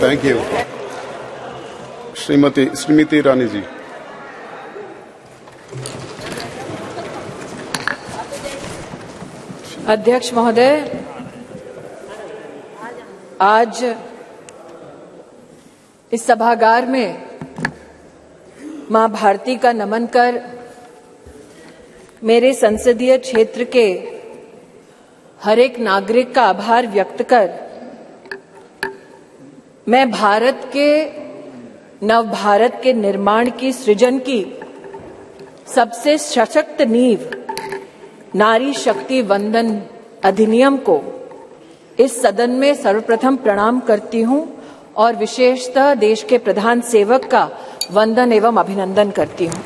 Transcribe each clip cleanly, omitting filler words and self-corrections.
Thank you. Shrimati Smriti Irani ji. अध्यक्ष महोदय, आज इस सभागार में मां भारती का नमन कर मेरे संसदीय क्षेत्र के हर एक नागरिक का आभार व्यक्त कर मैं भारत के नव भारत के निर्माण की सृजन की सबसे सशक्त नींव नारी शक्ति वंदन अधिनियम को इस सदन में सर्वप्रथम प्रणाम करती हूं और विशेषतः देश के प्रधान सेवक का वंदन एवं अभिनंदन करती हूं।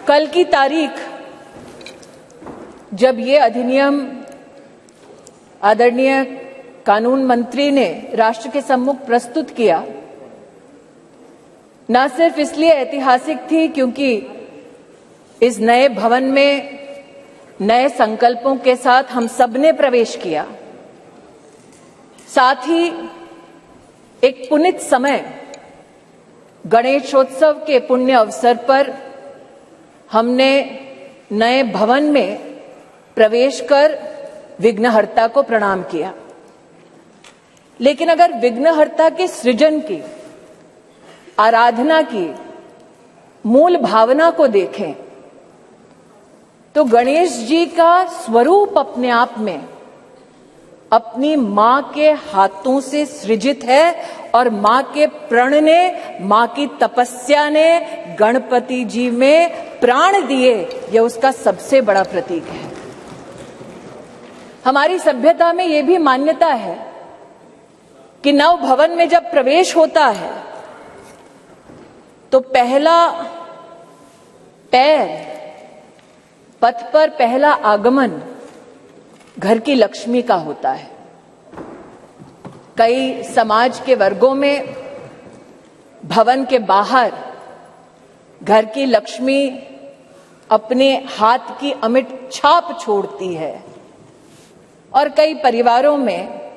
कल की तारीख जब ये अधिनियम आदरणीय कानून मंत्री ने राष्ट्र के सम्मुख प्रस्तुत किया, न सिर्फ इसलिए ऐतिहासिक थी क्योंकि इस नए भवन में नए संकल्पों के साथ हम सबने प्रवेश किया, साथ ही एक पुनीत समय गणेशोत्सव के पुण्य अवसर पर हमने नए भवन में प्रवेश कर विघ्नहर्ता को प्रणाम किया। लेकिन अगर विघ्नहर्ता के सृजन की, आराधना की मूल भावना को देखें तो गणेश जी का स्वरूप अपने आप में अपनी मां के हाथों से सृजित है और मां के प्रण ने, मां की तपस्या ने गणपति जी में प्राण दिए, यह उसका सबसे बड़ा प्रतीक है। हमारी सभ्यता में यह भी मान्यता है कि नव भवन में जब प्रवेश होता है तो पहला पैर, पथ पर पहला आगमन घर की लक्ष्मी का होता है। कई समाज के वर्गों में भवन के बाहर घर की लक्ष्मी अपने हाथ की अमिट छाप छोड़ती है और कई परिवारों में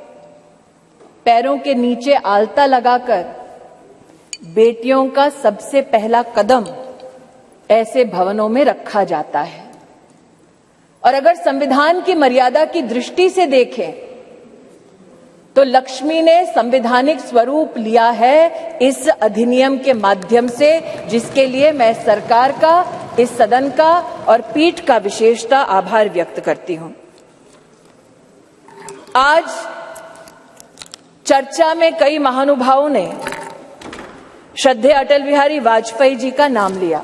पैरों के नीचे आलता लगाकर बेटियों का सबसे पहला कदम ऐसे भवनों में रखा जाता है। और अगर संविधान की मर्यादा की दृष्टि से देखें तो लक्ष्मी ने संवैधानिक स्वरूप लिया है इस अधिनियम के माध्यम से, जिसके लिए मैं सरकार का, इस सदन का और पीठ का विशेषतः आभार व्यक्त करती हूं। आज चर्चा में कई महानुभावों ने श्रद्धेय अटल बिहारी वाजपेयी जी का नाम लिया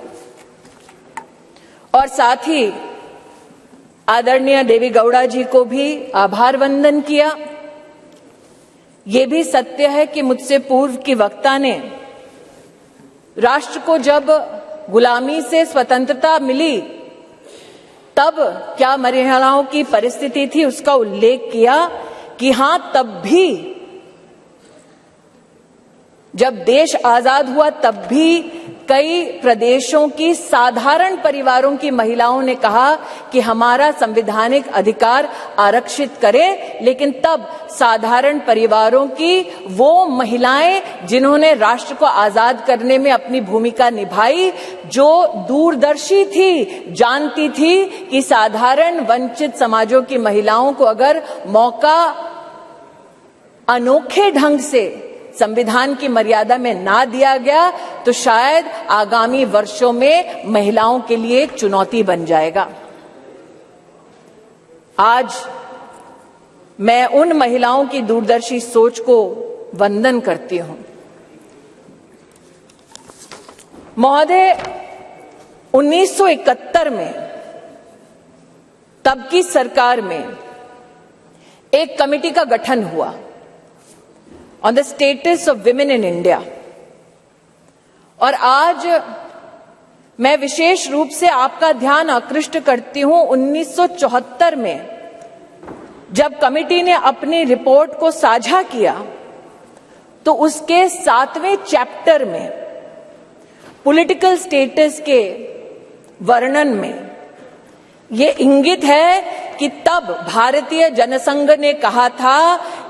और साथ ही आदरणीय देवी गौड़ा जी को भी आभार वंदन किया। ये भी सत्य है कि मुझसे पूर्व की वक्ता ने राष्ट्र को जब गुलामी से स्वतंत्रता मिली तब क्या महिलाओं की परिस्थिति थी उसका उल्लेख किया कि हां, तब भी जब देश आजाद हुआ तब भी कई प्रदेशों की साधारण परिवारों की महिलाओं ने कहा कि हमारा संवैधानिक अधिकार आरक्षित करें, लेकिन तब साधारण परिवारों की वो महिलाएं जिन्होंने राष्ट्र को आजाद करने में अपनी भूमिका निभाई, जो दूरदर्शी थी, जानती थी कि साधारण वंचित समाजों की महिलाओं को अगर मौका अनोखे ढंग से संविधान की मर्यादा में ना दिया गया तो शायद आगामी वर्षों में महिलाओं के लिए एक चुनौती बन जाएगा। आज मैं उन महिलाओं की दूरदर्शी सोच को वंदन करती हूं। महोदय, 1971 में तब की सरकार में एक कमेटी का गठन हुआ on the status of women in India, और आज मैं विशेष रूप से आपका ध्यान आकृष्ट करती हूं 1974 में जब कमेटी ने अपनी रिपोर्ट को साझा किया तो उसके 7वें चैप्टर में पॉलिटिकल स्टेटस के वर्णन में ये इंगित है कि तब भारतीय जनसंघ ने कहा था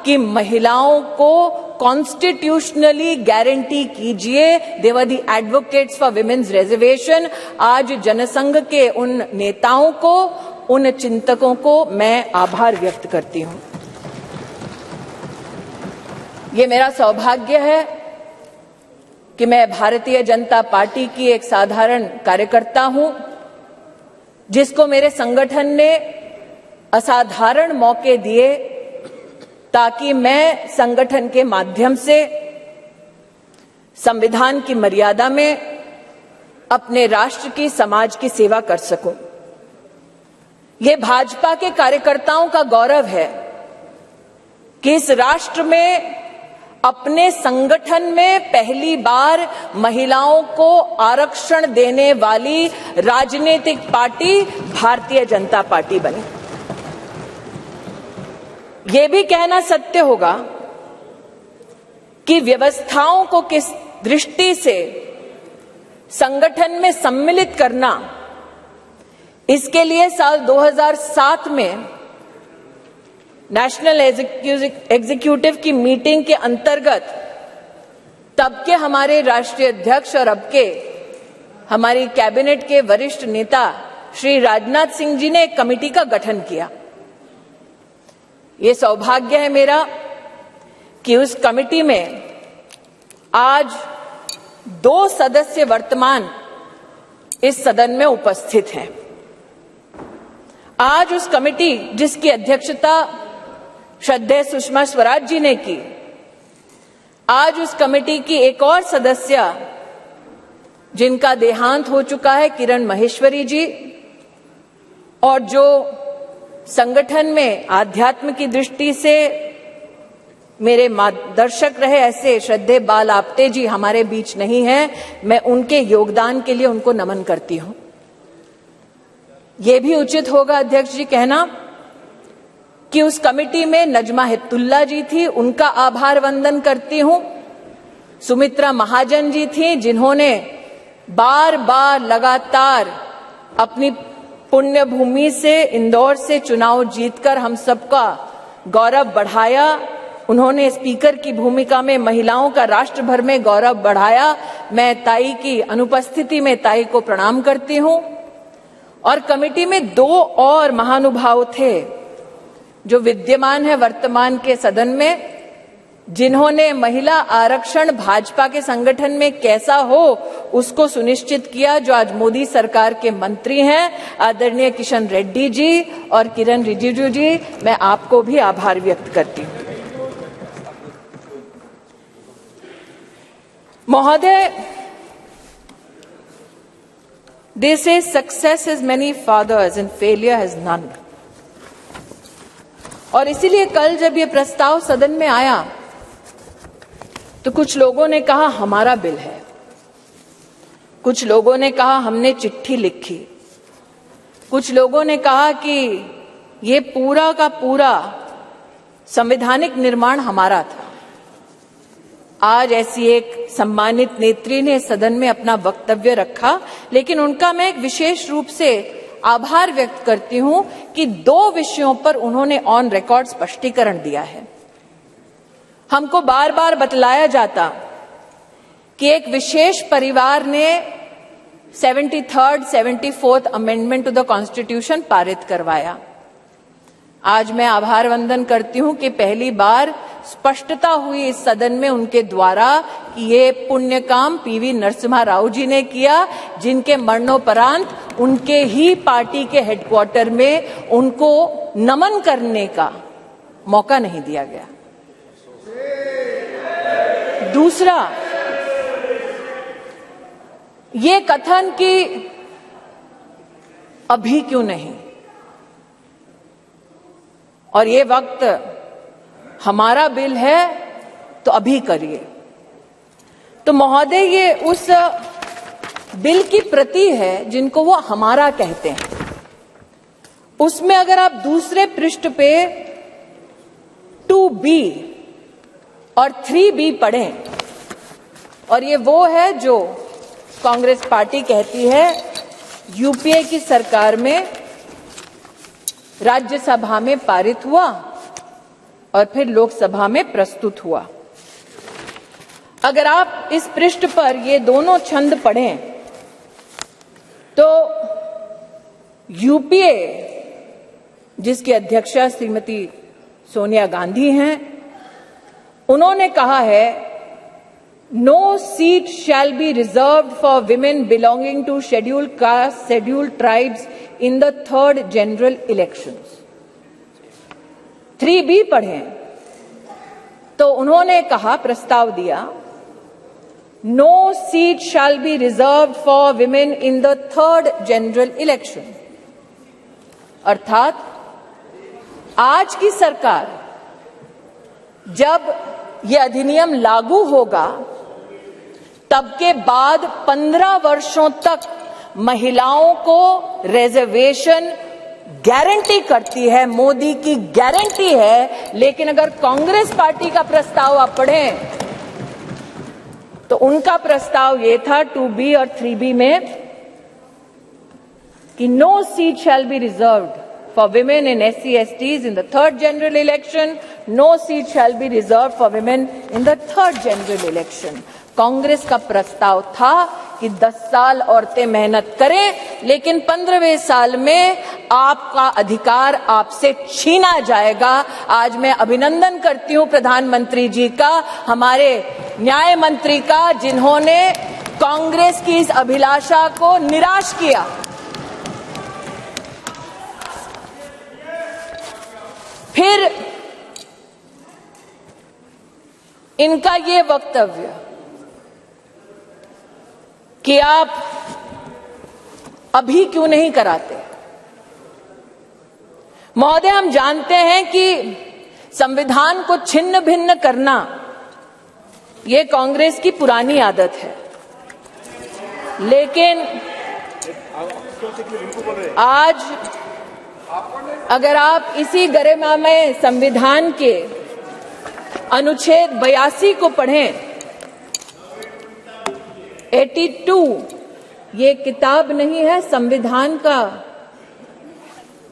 कि महिलाओं को कॉन्स्टिट्यूशनली गारंटी कीजिए। They were the advocates for women's reservation. आज जनसंघ के उन नेताओं को, उन चिंतकों को मैं आभार व्यक्त करती हूं। ये मेरा सौभाग्य है कि मैं भारतीय जनता पार्टी की एक साधारण कार्यकर्ता हूं, जिसको मेरे संगठन ने असाधारण मौके दिए ताकि मैं संगठन के माध्यम से संविधान की मर्यादा में अपने राष्ट्र की, समाज की सेवा कर सकूं। ये भाजपा के कार्यकर्ताओं का गौरव है कि इस राष्ट्र में अपने संगठन में पहली बार महिलाओं को आरक्षण देने वाली राजनीतिक पार्टी भारतीय जनता पार्टी बनी। ये भी कहना सत्य होगा कि व्यवस्थाओं को किस दृष्टि से संगठन में सम्मिलित करना, इसके लिए साल 2007 में नेशनल एग्जीक्यूटिव की मीटिंग के अंतर्गत तब के हमारे राष्ट्रीय अध्यक्ष और अब के हमारी कैबिनेट के वरिष्ठ नेता श्री राजनाथ सिंह जी ने एक कमेटी का गठन किया। ये सौभाग्य है मेरा कि उस कमेटी में आज 2 सदस्य वर्तमान इस सदन में उपस्थित हैं। आज उस कमेटी जिसकी अध्यक्षता श्रद्धेय सुषमा स्वराज जी ने की, आज उस कमेटी की एक और सदस्य जिनका देहांत हो चुका है, किरण माहेश्वरी जी, और जो संगठन में आध्यात्म की दृष्टि से मेरे मार्गदर्शक रहे, ऐसे श्रद्धेय बाल आपटे जी हमारे बीच नहीं हैं। मैं उनके योगदान के लिए उनको नमन करती हूं। यह भी उचित होगा अध्यक्ष जी कहना कि उस कमेटी में नजमा हिप्तुल्ला जी थी, उनका आभार वंदन करती हूं। सुमित्रा महाजन जी थी, जिन्होंने बार बार लगातार अपनी पुण्य भूमि से, इंदौर से चुनाव जीतकर हम सबका गौरव बढ़ाया। उन्होंने स्पीकर की भूमिका में महिलाओं का राष्ट्र भर में गौरव बढ़ाया। मैं ताई की अनुपस्थिति में ताई को प्रणाम करती हूं। और कमेटी में 2 और महानुभाव थे जो विद्यमान है वर्तमान के सदन में, जिन्होंने महिला आरक्षण भाजपा के संगठन में कैसा हो उसको सुनिश्चित किया, जो आज मोदी सरकार के मंत्री हैं, आदरणीय किशन रेड्डी जी और किरण रिजिजू जी। मैं आपको भी आभार व्यक्त करती हूं। महोदय, they say success has many fathers and failure has none। और इसीलिए कल जब ये प्रस्ताव सदन में आया तो कुछ लोगों ने कहा हमारा बिल है, कुछ लोगों ने कहा हमने चिट्ठी लिखी, कुछ लोगों ने कहा कि ये पूरा का पूरा संवैधानिक निर्माण हमारा था। आज ऐसी एक सम्मानित नेत्री ने सदन में अपना वक्तव्य रखा, लेकिन उनका मैं एक विशेष रूप से आभार व्यक्त करती हूं कि 2 विषयों पर उन्होंने ऑन रिकॉर्ड स्पष्टीकरण दिया है। हमको बार बार बतलाया जाता कि एक विशेष परिवार ने 73rd, 74th amendment to the constitution पारित करवाया। आज मैं आभार वंदन करती हूं कि पहली बार स्पष्टता हुई इस सदन में उनके द्वारा कि ये पुण्य काम पीवी नरसिम्हा राव जी ने किया, जिनके मरणोपरांत उनके ही पार्टी के हेडक्वार्टर में उनको नमन करने का मौका नहीं दिया गया। दूसरा, ये कथन कि अभी क्यों नहीं और ये वक्त हमारा बिल है तो अभी करिए। तो महोदय, ये उस बिल की प्रति है जिनको वो हमारा कहते हैं। उसमें अगर आप दूसरे पृष्ठ पे 2B और 3B पढ़ें, और ये वो है जो कांग्रेस पार्टी कहती है यूपीए की सरकार में राज्यसभा में पारित हुआ और फिर लोकसभा में प्रस्तुत हुआ। अगर आप इस पृष्ठ पर ये दोनों छंद पढ़ें तो यूपीए, जिसकी अध्यक्षा श्रीमती सोनिया गांधी हैं, उन्होंने कहा है no seat shall be reserved for women belonging to scheduled caste, scheduled tribes in the third general elections. 3B पढ़ें तो उन्होंने कहा, प्रस्ताव दिया, no seat shall be reserved for women in the third general election. अर्थात आज की सरकार जब यह अधिनियम लागू होगा तब के बाद 15 वर्षों तक महिलाओं को रिजर्वेशन गारंटी करती है, मोदी की गारंटी है। लेकिन अगर कांग्रेस पार्टी का प्रस्ताव आप पढ़ें तो उनका प्रस्ताव ये था 2B और 3B में कि no seat shall be reserved for women in SC/STs in the third general election, no seat shall be reserved for women in the third general election. Congress का प्रस्ताव था कि 10 साल औरतें मेहनत करें, लेकिन 15वें साल में आपका अधिकार आपसे छीना जाएगा। आज मैं अभिनंदन करती हूं प्रधानमंत्री जी का, हमारे न्याय मंत्री का, जिन्होंने कांग्रेस की इस अभिलाषा को निराश किया। फिर इनका ये वक्तव्य कि आप अभी क्यों नहीं कराते। महोदय, हम जानते हैं कि संविधान को छिन्न भिन्न करना ये कांग्रेस की पुरानी आदत है, लेकिन आज अगर आप इसी गरिमामय संविधान के अनुच्छेद 82 को पढ़ें, 82, ये किताब नहीं है संविधान का,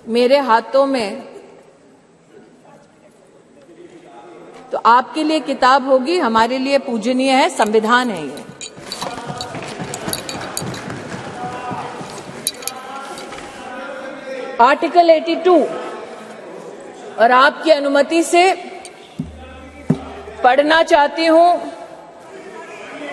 मेरे हाथों में, तो आपके लिए किताब होगी, हमारे लिए पूजनीय है, संविधान है ये। आर्टिकल 82, और आपकी अनुमति से पढ़ना चाहती हूं।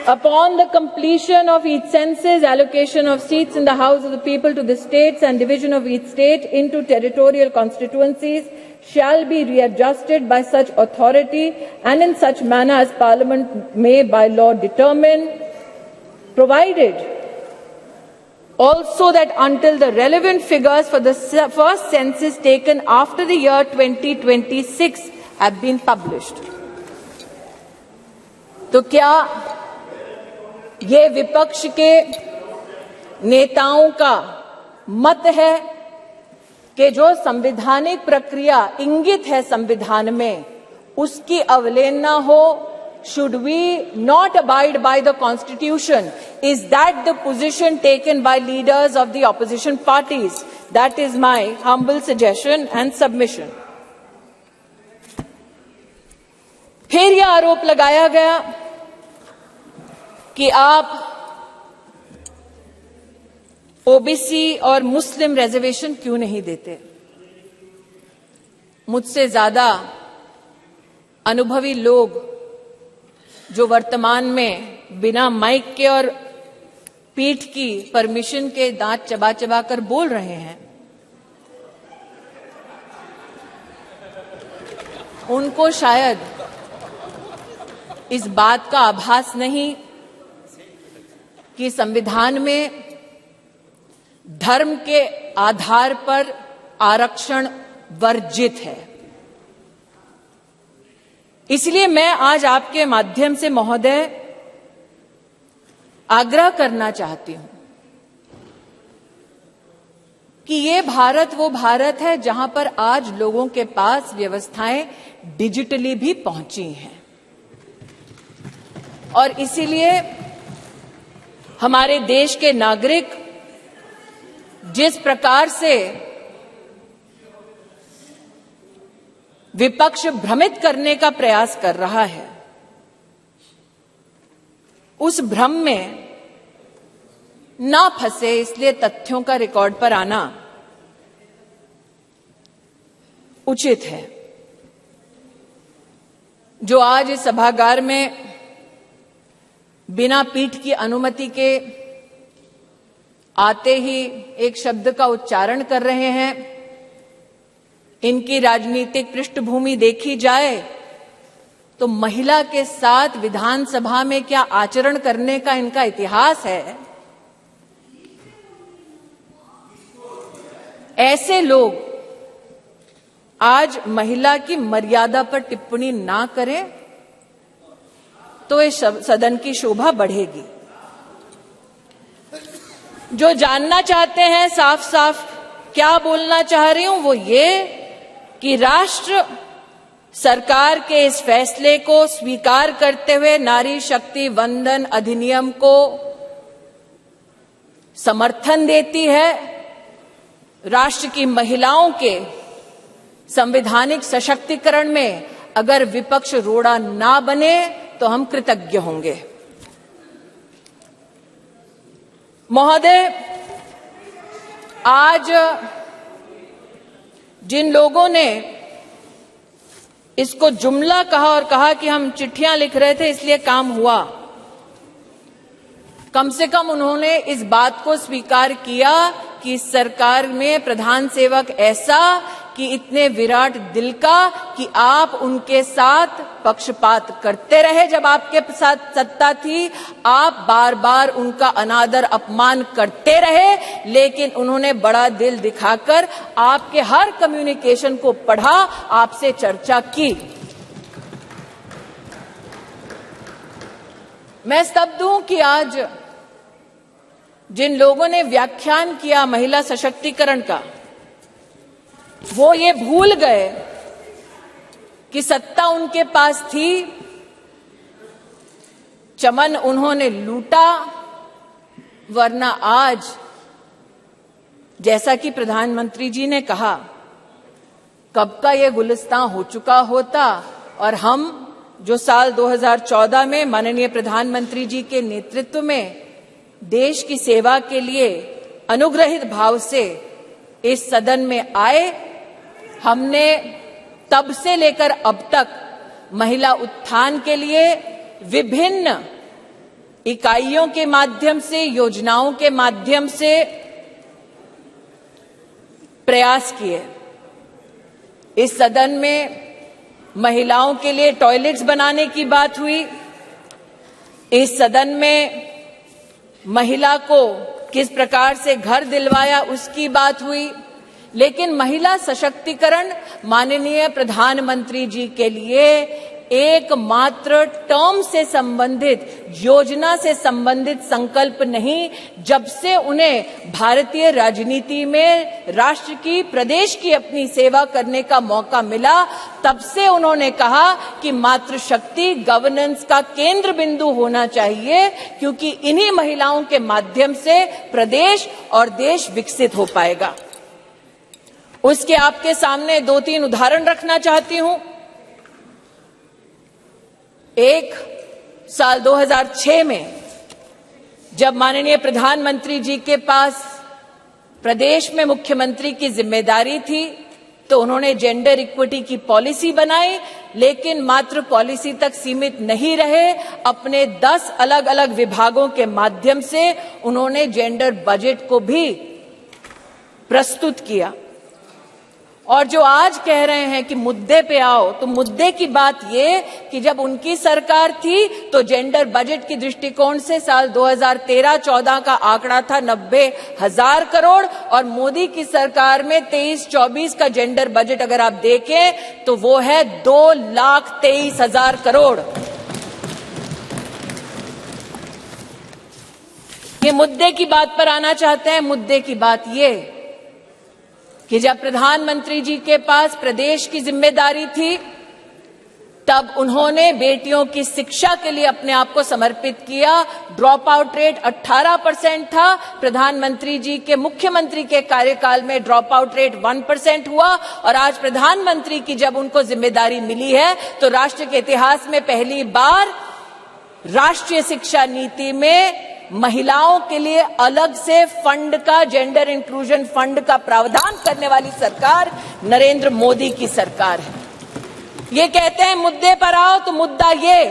Upon the completion of each census, allocation of seats in the House of the People to the states and division of each state into territorial constituencies shall be readjusted by such authority and in such manner as Parliament may by law determine, provided also that until the relevant figures for the first census taken after the year 2026 have been published. तो क्या ये विपक्ष के नेताओं का मत है कि जो संवैधानिक प्रक्रिया इंगित है संविधान में, उसकी अवहेलना हो? Should we not abide by the Constitution? Is that the position taken by leaders of the opposition parties? That is my humble suggestion and submission. फिर यह आरोप लगाया गया कि आप ओबीसी और मुस्लिम रिजर्वेशन क्यों नहीं देते। मुझसे ज्यादा अनुभवी लोग जो वर्तमान में बिना माइक के और पीठ की परमिशन के दांत चबा चबा कर बोल रहे हैं, उनको शायद इस बात का आभास नहीं कि संविधान में धर्म के आधार पर आरक्षण वर्जित है। इसलिए मैं आज आपके माध्यम से महोदय आग्रह करना चाहती हूं कि ये भारत वो भारत है जहां पर आज लोगों के पास व्यवस्थाएं डिजिटली भी पहुंची हैं, और इसीलिए हमारे देश के नागरिक जिस प्रकार से विपक्ष भ्रमित करने का प्रयास कर रहा है, उस भ्रम में ना फंसे, इसलिए तथ्यों का रिकॉर्ड पर आना उचित है। जो आज इस सभागार में बिना पीठ की अनुमति के आते ही एक शब्द का उच्चारण कर रहे हैं, इनकी राजनीतिक पृष्ठभूमि देखी जाए तो महिला के साथ विधानसभा में क्या आचरण करने का इनका इतिहास है। ऐसे लोग आज महिला की मर्यादा पर टिप्पणी ना करें तो इस सदन की शोभा बढ़ेगी। जो जानना चाहते हैं साफ साफ क्या बोलना चाह रही हूं, वो ये कि राष्ट्र सरकार के इस फैसले को स्वीकार करते हुए नारी शक्ति वंदन अधिनियम को समर्थन देती है। राष्ट्र की महिलाओं के संवैधानिक सशक्तिकरण में अगर विपक्ष रोड़ा ना बने तो हम कृतज्ञ होंगे। महोदय, आज जिन लोगों ने इसको जुमला कहा और कहा कि हम चिट्ठियां लिख रहे थे इसलिए काम हुआ, कम से कम उन्होंने इस बात को स्वीकार किया कि सरकार में प्रधान सेवक ऐसा कि इतने विराट दिल का कि आप उनके साथ पक्षपात करते रहे। जब आपके साथ सत्ता थी आप बार बार उनका अनादर अपमान करते रहे, लेकिन उन्होंने बड़ा दिल दिखाकर आपके हर कम्युनिकेशन को पढ़ा, आपसे चर्चा की। मैं स्तब्ध हूं कि आज जिन लोगों ने व्याख्यान किया महिला सशक्तिकरण का, वो ये भूल गए कि सत्ता उनके पास थी, चमन उन्होंने लूटा, वरना आज जैसा कि प्रधानमंत्री जी ने कहा कब का ये गुलिस्तां हो चुका होता और हम जो साल 2014 में माननीय प्रधानमंत्री जी के नेतृत्व में देश की सेवा के लिए अनुग्रहित भाव से इस सदन में आए, हमने तब से लेकर अब तक महिला उत्थान के लिए विभिन्न इकाइयों के माध्यम से, योजनाओं के माध्यम से प्रयास किए। इस सदन में महिलाओं के लिए टॉयलेट्स बनाने की बात हुई, इस सदन में महिला को किस प्रकार से घर दिलवाया उसकी बात हुई, लेकिन महिला सशक्तिकरण माननीय प्रधानमंत्री जी के लिए एकमात्र टर्म से संबंधित, योजना से संबंधित संकल्प नहीं। जब से उन्हें भारतीय राजनीति में राष्ट्र की, प्रदेश की अपनी सेवा करने का मौका मिला, तब से उन्होंने कहा कि मातृशक्ति गवर्नेंस का केंद्र बिंदु होना चाहिए, क्योंकि इन्हीं महिलाओं के माध्यम से प्रदेश और देश विकसित हो पाएगा। उसके आपके सामने 2-3 उदाहरण रखना चाहती हूं। एक, साल 2006 में जब माननीय प्रधानमंत्री जी के पास प्रदेश में मुख्यमंत्री की जिम्मेदारी थी तो उन्होंने जेंडर इक्विटी की पॉलिसी बनाई, लेकिन मात्र पॉलिसी तक सीमित नहीं रहे, अपने 10 अलग अलग विभागों के माध्यम से उन्होंने जेंडर बजट को भी प्रस्तुत किया। और जो आज कह रहे हैं कि मुद्दे पे आओ, तो मुद्दे की बात ये कि जब उनकी सरकार थी तो जेंडर बजट की दृष्टिकोण से साल 2013-14 का आंकड़ा था 90,000 करोड़ और मोदी की सरकार में 23-24 का जेंडर बजट अगर आप देखें तो वो है 2,23,000 करोड़। ये मुद्दे की बात पर आना चाहते हैं। मुद्दे की बात ये कि जब प्रधानमंत्री जी के पास प्रदेश की जिम्मेदारी थी तब उन्होंने बेटियों की शिक्षा के लिए अपने आप को समर्पित किया। ड्रॉप आउट रेट 18% था। प्रधानमंत्री जी के मुख्यमंत्री के कार्यकाल में ड्रॉप आउट रेट 1% हुआ और आज प्रधानमंत्री की जब उनको जिम्मेदारी मिली है तो राष्ट्र के इतिहास में पहली बार राष्ट्रीय शिक्षा नीति में महिलाओं के लिए अलग से फंड का, जेंडर इंक्लूजन फंड का प्रावधान करने वाली सरकार नरेंद्र मोदी की सरकार है। ये कहते हैं मुद्दे पर आओ, तो मुद्दा ये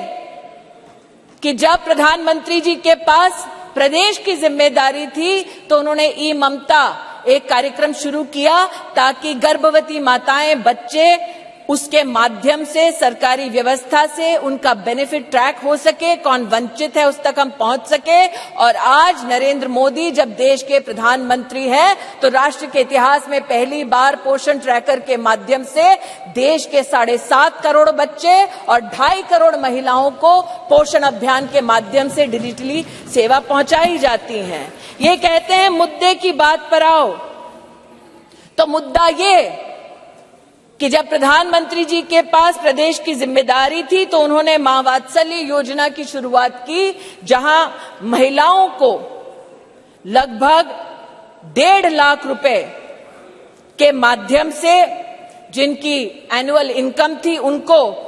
कि जब प्रधानमंत्री जी के पास प्रदेश की जिम्मेदारी थी तो उन्होंने ई ममता एक कार्यक्रम शुरू किया ताकि गर्भवती माताएं, बच्चे उसके माध्यम से सरकारी व्यवस्था से उनका बेनिफिट ट्रैक हो सके, कौन वंचित है उस तक हम पहुंच सके। और आज नरेंद्र मोदी जब देश के प्रधानमंत्री हैं तो राष्ट्र के इतिहास में पहली बार पोषण ट्रैकर के माध्यम से देश के 7.5 करोड़ बच्चे और 2.5 करोड़ महिलाओं को पोषण अभियान के माध्यम से डिजिटली सेवा पहुंचाई जाती है। ये कहते हैं मुद्दे की बात पर आओ, तो मुद्दा ये कि जब प्रधानमंत्री जी के पास प्रदेश की जिम्मेदारी थी तो उन्होंने मां वात्सल्य योजना की शुरुआत की, जहां महिलाओं को लगभग 1.5 लाख रुपए के माध्यम से जिनकी एनुअल इनकम थी उनको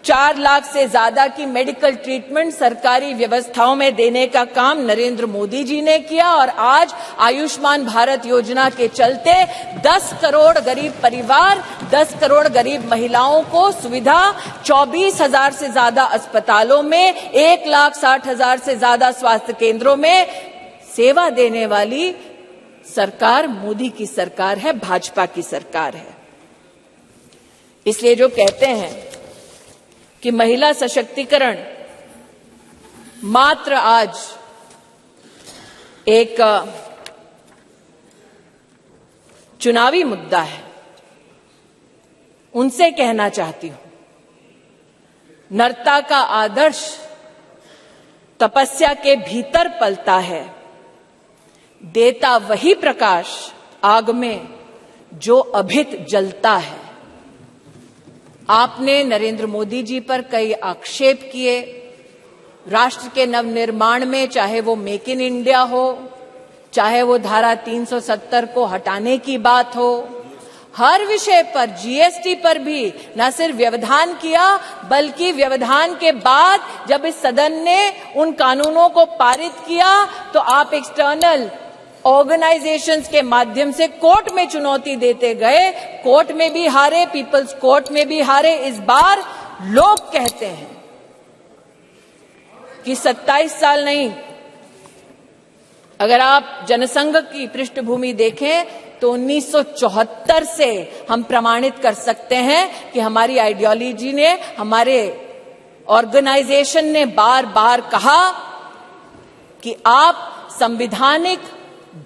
4 लाख से ज्यादा की मेडिकल ट्रीटमेंट सरकारी व्यवस्थाओं में देने का काम नरेंद्र मोदी जी ने किया। और आज आयुष्मान भारत योजना के चलते 10 करोड़ गरीब परिवार, 10 करोड़ गरीब महिलाओं को सुविधा, 24,000 से ज्यादा अस्पतालों में, 1,60,000 से ज्यादा स्वास्थ्य केंद्रों में सेवा देने वाली सरकार मोदी की सरकार है, भाजपा की सरकार है। इसलिए जो कहते हैं कि महिला सशक्तिकरण मात्र आज एक चुनावी मुद्दा है, उनसे कहना चाहती हूं, नरता का आदर्श तपस्या के भीतर पलता है, देता वही प्रकाश आग में जो अभित जलता है। आपने नरेंद्र मोदी जी पर कई आक्षेप किए राष्ट्र के नवनिर्माण में, चाहे वो मेक इन इंडिया हो, चाहे वो धारा 370 को हटाने की बात हो, हर विषय पर, जीएसटी पर भी न सिर्फ व्यवधान किया बल्कि व्यवधान के बाद जब इस सदन ने उन कानूनों को पारित किया तो आप एक्सटर्नल ऑर्गेनाइजेशंस के माध्यम से कोर्ट में चुनौती देते गए, कोर्ट में भी हारे, पीपल्स कोर्ट में भी हारे। इस बार लोग कहते हैं कि 27 साल नहीं, अगर आप जनसंघ की पृष्ठभूमि देखें तो 1974 से हम प्रमाणित कर सकते हैं कि हमारी आइडियोलॉजी ने, हमारे ऑर्गेनाइजेशन ने बार बार कहा कि आप संवैधानिक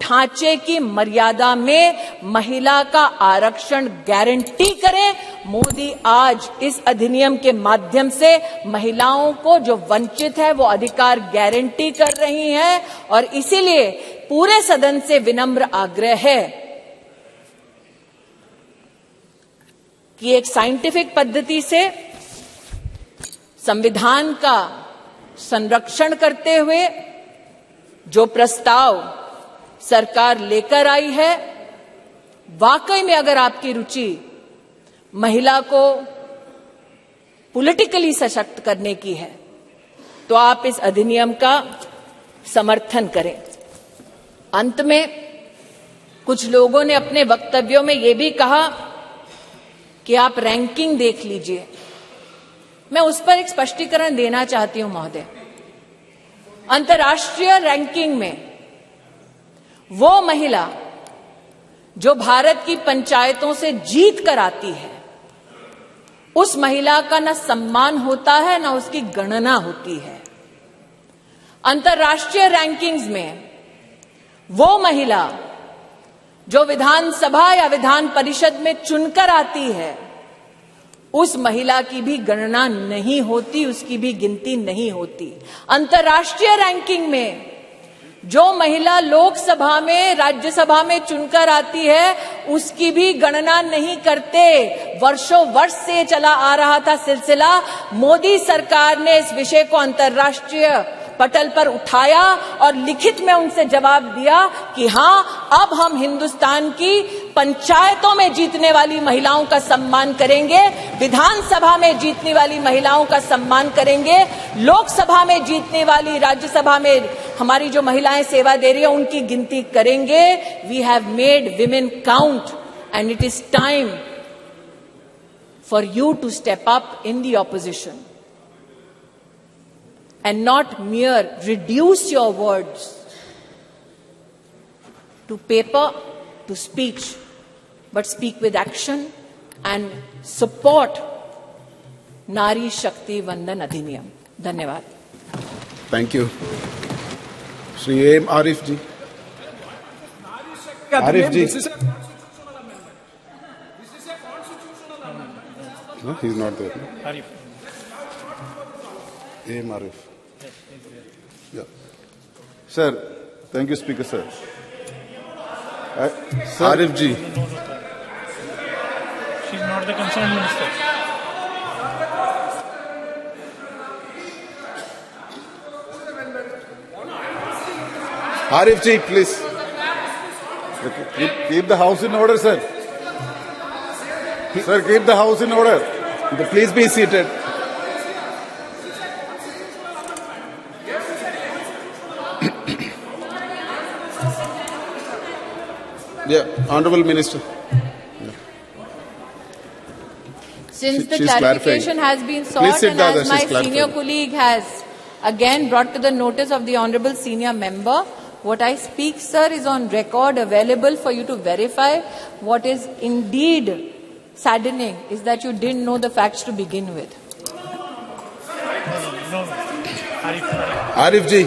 ढांचे की मर्यादा में महिला का आरक्षण गारंटी करें। मोदी आज इस अधिनियम के माध्यम से महिलाओं को जो वंचित है वो अधिकार गारंटी कर रही हैं और इसीलिए पूरे सदन से विनम्र आग्रह है कि एक साइंटिफिक पद्धति से संविधान का संरक्षण करते हुए जो प्रस्ताव सरकार लेकर आई है, वाकई में अगर आपकी रुचि महिला को पॉलिटिकली सशक्त करने की है तो आप इस अधिनियम का समर्थन करें। अंत में कुछ लोगों ने अपने वक्तव्यों में यह भी कहा कि आप रैंकिंग देख लीजिए। मैं उस पर एक स्पष्टीकरण देना चाहती हूं महोदय। अंतर्राष्ट्रीय रैंकिंग में वो महिला जो भारत की पंचायतों से जीत कर आती है, उस महिला का न सम्मान होता है न उसकी गणना होती है। अंतर्राष्ट्रीय रैंकिंग्स में वो महिला जो विधानसभा या विधान परिषद में चुनकर आती है, उस महिला की भी गणना नहीं होती, उसकी भी गिनती नहीं होती। अंतर्राष्ट्रीय रैंकिंग में जो महिला लोकसभा में, राज्यसभा में चुनकर आती है, उसकी भी गणना नहीं करते। वर्षों वर्ष से चला आ रहा था सिलसिला। मोदी सरकार ने इस विषय को अंतर्राष्ट्रीय पटल पर उठाया और लिखित में उनसे जवाब दिया कि हां, अब हम हिंदुस्तान की पंचायतों में जीतने वाली महिलाओं का सम्मान करेंगे, विधानसभा में जीतने वाली महिलाओं का सम्मान करेंगे, लोकसभा में जीतने वाली, राज्यसभा में हमारी जो महिलाएं सेवा दे रही है उनकी गिनती करेंगे। We have made women count and it is time for you to step up in the opposition and not mere reduce your words to paper, to speech, but speak with action and support Nari Shakti Vandan Adhiniyam. Dhanyavad. Thank you. Shri A.M. Arif ji. Arif ji. This is a constitutional amendment. This is a constitutional amendment. No, he's not there. Arif. A.M. Arif. Yeah. Sir, thank you, Speaker, sir. Sir. Arif ji. She's not the concerned minister. Arif ji, please. Keep the house in order, sir. Sir, keep the house in order. Please be seated. Yeah, Honorable Minister. Since the She's clarification clarifying. has been sought Please sit and down, as my she's clarifying. senior colleague has again brought to the notice of the Honorable Senior Member, what I speak, sir, is on record, available for you to verify. What is indeed saddening is that you didn't know the facts to begin with. No. Arif. Arif ji.